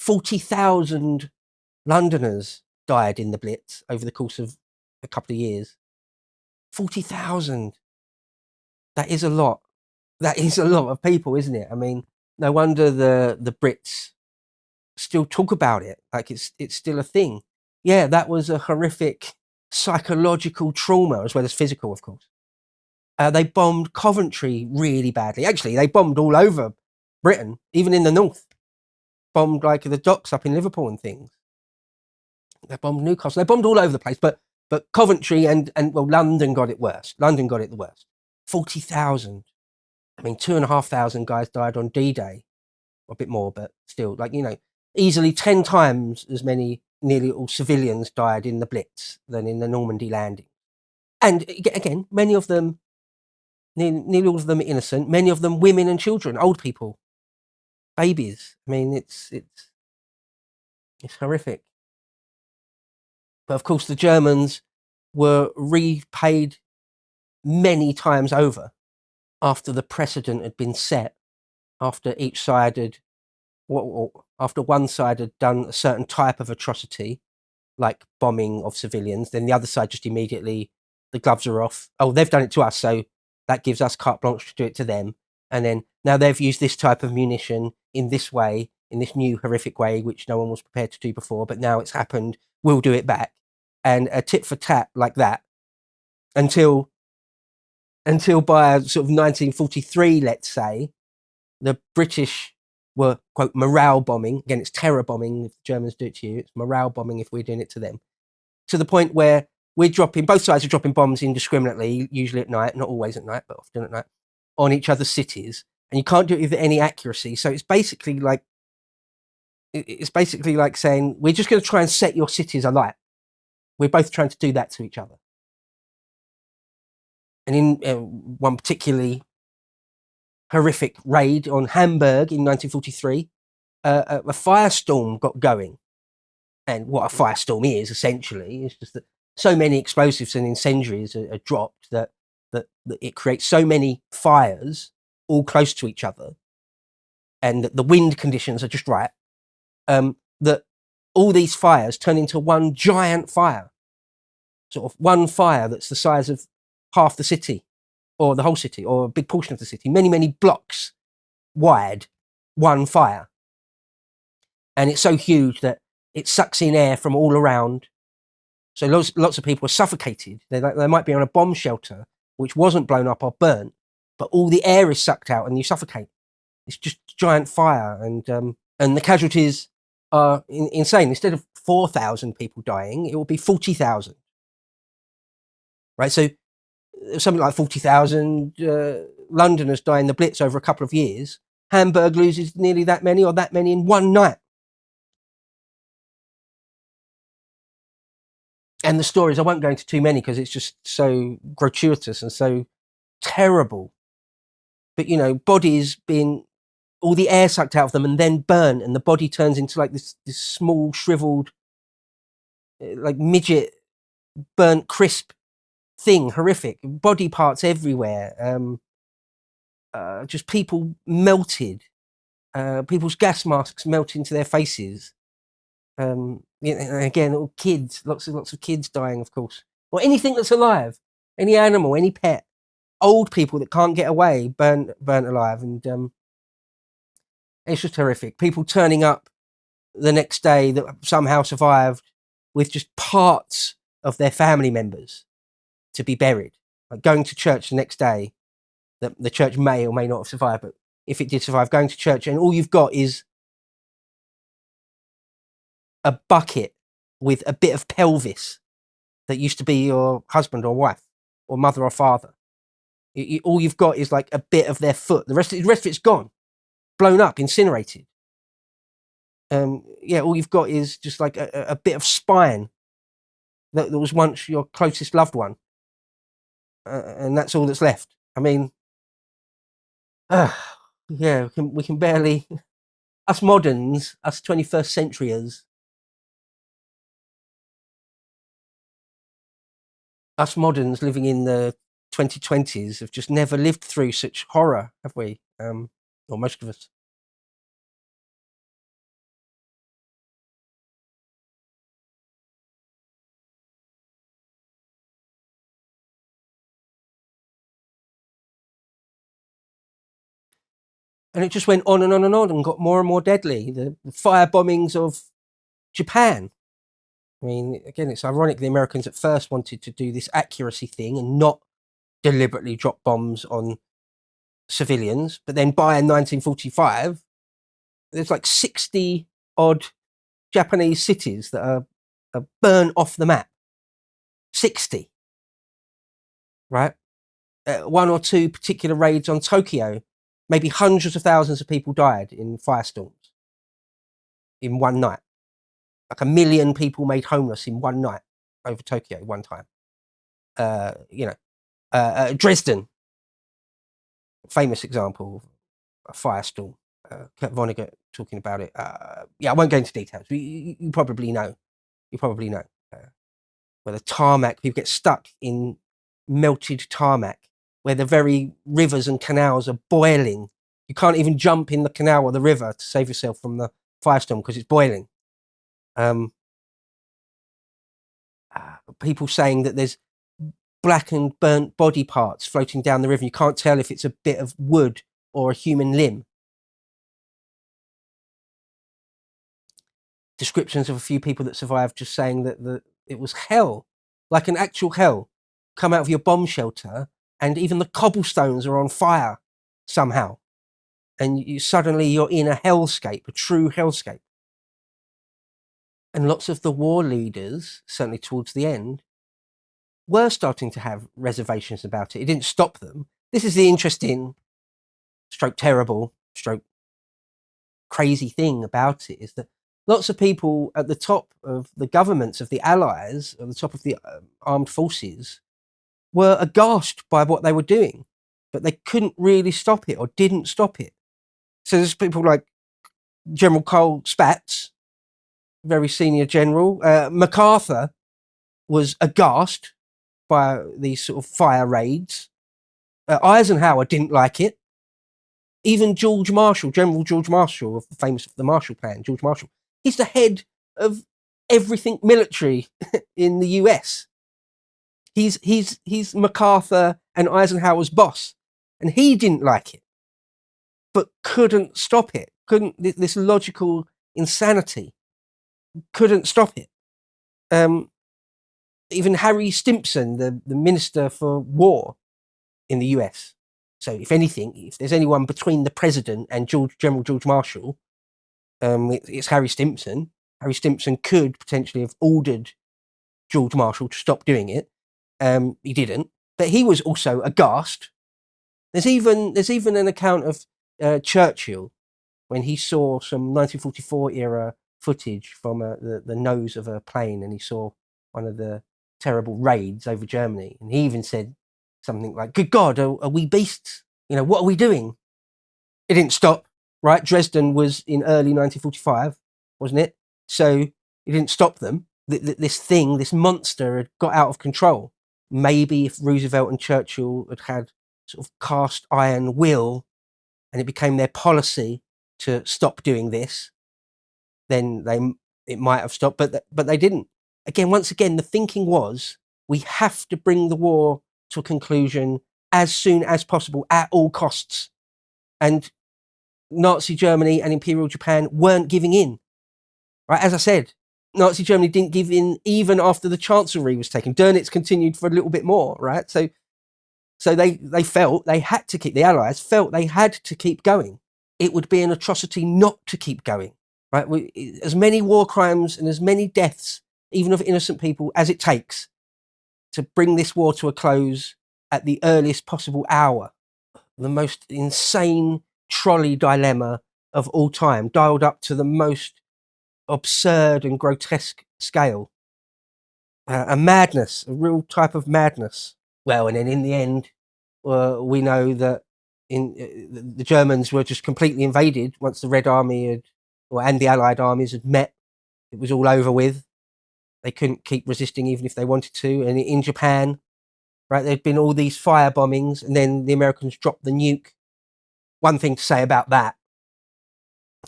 40,000 Londoners died in the Blitz over the course of a couple of years. 40,000. That is a lot. That is a lot of people, isn't it? I mean, no wonder the Brits still talk about it like it's still a thing. Yeah, that was a horrific psychological trauma as well as physical, of course. They bombed Coventry really badly. Actually, they bombed all over Britain, even in the north. Bombed like the docks up in Liverpool and things. They bombed Newcastle. They bombed all over the place, but Coventry and well, London got it worse. London got it the worst. 40,000. I mean, 2,500 guys died on D-Day, a bit more, but still, like, you know, easily 10 times as many nearly all civilians died in the Blitz than in the Normandy landing. And again, many of them, nearly all of them innocent, many of them women and children, old people, babies. I mean, it's horrific. But of course, the Germans were repaid many times over after the precedent had been set, after each side had, after one side had done a certain type of atrocity, like bombing of civilians, then the other side just immediately, the gloves are off. Oh, they've done it to us, so that gives us carte blanche to do it to them. And then now they've used this type of munition in this way, in this new horrific way, which no one was prepared to do before, but now it's happened, we'll do it back. And a tit for tat like that until by sort of 1943, let's say, the British were, quote, morale bombing. Again, it's terror bombing if the Germans do it to you. It's morale bombing if we're doing it to them. To the point where we're dropping, both sides are dropping bombs indiscriminately, usually at night, not always at night, but often at night, on each other's cities. And you can't do it with any accuracy. So it's basically like saying, we're just going to try and set your cities alight. We're both trying to do that to each other. And in one particularly horrific raid on Hamburg in 1943, a firestorm got going. And what a firestorm is, essentially, is just that so many explosives and incendiaries are dropped that it creates so many fires all close to each other, and that the wind conditions are just right, that all these fires turn into one giant fire, sort of one fire that's the size of half the city, or the whole city, or a big portion of the city, many, many blocks wide, one fire. And it's so huge that it sucks in air from all around. So lots of people are suffocated. They might be on a bomb shelter, which wasn't blown up or burnt, but all the air is sucked out and you suffocate. It's just giant fire. And the casualties are insane. Instead of 4,000 people dying, it will be 40,000. Right? So something like 40,000 Londoners die in the Blitz over a couple of years. Hamburg loses nearly that many, or that many in one night. And the stories, I won't go into too many because it's just so gratuitous and so terrible. But, you know, bodies being, all the air sucked out of them and then burnt, and the body turns into like this small, shriveled, like midget, burnt, crisp thing, horrific. Body parts everywhere. Just people melted. People's gas masks melt into their faces. Again, all kids, lots of kids dying, of course, or anything that's alive, any animal, any pet, old people that can't get away, burnt alive, and it's just horrific. People turning up the next day that somehow survived with just parts of their family members to be buried, like going to church the next day. That the church may or may not have survived, but if it did survive, going to church and all you've got is a bucket with a bit of pelvis that used to be your husband or wife or mother or father. All you've got is like a bit of their foot. The rest of it's gone, blown up, incinerated. All you've got is just like a bit of spine that was once your closest loved one, and that's all that's left. I mean, we can barely, us moderns, us 21st centuryers, us moderns living in the 2020s have just never lived through such horror, have we? Or most of us. And it just went on and on and on and got more and more deadly. The fire bombings of Japan. I mean, again, it's ironic the Americans at first wanted to do this accuracy thing and not deliberately drop bombs on civilians. But then by 1945, there's like 60 odd Japanese cities that are burnt off the map. 60. Right? One or two particular raids on Tokyo, maybe hundreds of thousands of people died in firestorms in one night. Like 1 million people made homeless in one night over Tokyo one time. Dresden, famous example of a firestorm. Kurt Vonnegut talking about it. I won't go into details. You probably know. Where the tarmac, people get stuck in melted tarmac, where the very rivers and canals are boiling. You can't even jump in the canal or the river to save yourself from the firestorm because it's boiling. People saying that there's blackened, burnt body parts floating down the river. You can't tell if it's a bit of wood or a human limb. Descriptions of a few people that survived just saying that it was hell, like an actual hell. Come out of your bomb shelter and even the cobblestones are on fire somehow. And suddenly you're in a hellscape, a true hellscape. And lots of the war leaders, certainly towards the end, were starting to have reservations about it. It didn't stop them. This is the interesting, stroke terrible, stroke crazy thing about it, is that lots of people at the top of the governments of the Allies, at the top of the armed forces, were aghast by what they were doing, but they couldn't really stop it or didn't stop it. So there's people like General Cole Spaatz, very senior general. MacArthur was aghast by these sort of fire raids. Eisenhower didn't like it. Even George Marshall, General George Marshall, famous for the Marshall Plan, George Marshall, he's the head of everything military in the US. He's MacArthur and Eisenhower's boss, and he didn't like it, but couldn't stop it. This logical insanity couldn't stop it. Even Harry Stimson, the Minister for War in the US. So if anything, if there's anyone between the president and General George Marshall, it's Harry Stimson. Harry Stimson could potentially have ordered George Marshall to stop doing it. He didn't, but he was also aghast. There's even an account of Churchill when he saw some 1944 era footage from the nose of a plane, and he saw one of the terrible raids over Germany, and he even said something like, "Good God, are we beasts? What are we doing?" It didn't stop, right? Dresden was in early 1945, wasn't it? So it didn't stop them. This monster had got out of control. Maybe if Roosevelt and Churchill had sort of cast iron will, and it became their policy to stop doing this, then it might have stopped, but they didn't. Once again, the thinking was, we have to bring the war to a conclusion as soon as possible at all costs. And Nazi Germany and Imperial Japan weren't giving in. Right? As I said, Nazi Germany didn't give in even after the Chancellery was taken. Dönitz continued for a little bit more, right? So they felt they had to keep, the Allies felt they had to keep going. It would be an atrocity not to keep going, right? As many war crimes and as many deaths, even of innocent people, as it takes to bring this war to a close at the earliest possible hour. The most insane trolley dilemma of all time, dialed up to the most absurd and grotesque scale. A madness, a real type of madness. Well, and then in the end, we know that the Germans were just completely invaded once the Red Army and the Allied armies had met. It was all over with. They couldn't keep resisting even if they wanted to. And in Japan, right, there'd been all these fire bombings, and then the Americans dropped the nuke. One thing to say about that,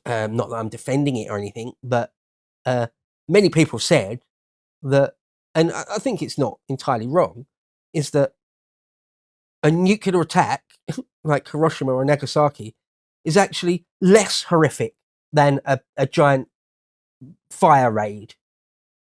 not that I'm defending it or anything, but many people said that, and I think it's not entirely wrong, is that a nuclear attack like Hiroshima or Nagasaki is actually less horrific than a giant fire raid,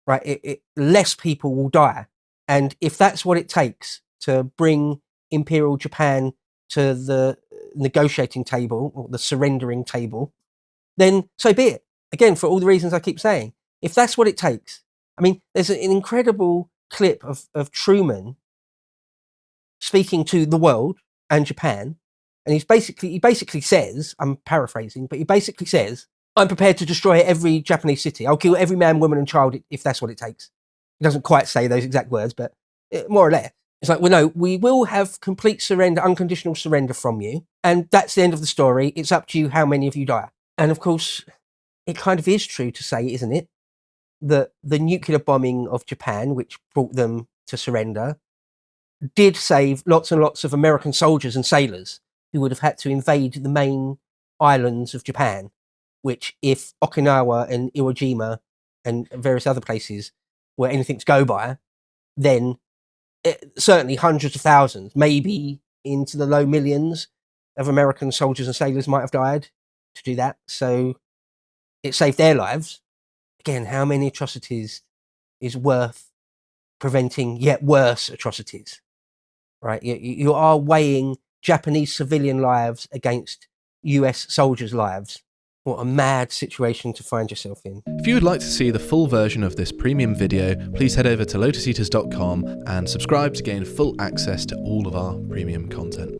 right? Less people will die. And if that's what it takes to bring Imperial Japan to the negotiating table or the surrendering table, then so be it. Again, for all the reasons I keep saying, if that's what it takes. I mean, there's an incredible clip of Truman speaking to the world and Japan, and he basically says, I'm paraphrasing, but he basically says, I'm prepared to destroy every Japanese city. I'll kill every man, woman, and child if that's what it takes. He doesn't quite say those exact words, but more or less. It's like, well, no, we will have complete surrender, unconditional surrender from you, and that's the end of the story. It's up to you how many of you die. And of course, it kind of is true to say, isn't it, that the nuclear bombing of Japan, which brought them to surrender, did save lots and lots of American soldiers and sailors who would have had to invade the main islands of Japan, which if Okinawa and Iwo Jima and various other places were anything to go by, then certainly hundreds of thousands, maybe into the low millions of American soldiers and sailors might have died to do that. So it saved their lives. Again, how many atrocities is worth preventing yet worse atrocities, right? You are weighing Japanese civilian lives against US soldiers' lives. What a mad situation to find yourself in. If you would like to see the full version of this premium video, please head over to lotuseaters.com and subscribe to gain full access to all of our premium content.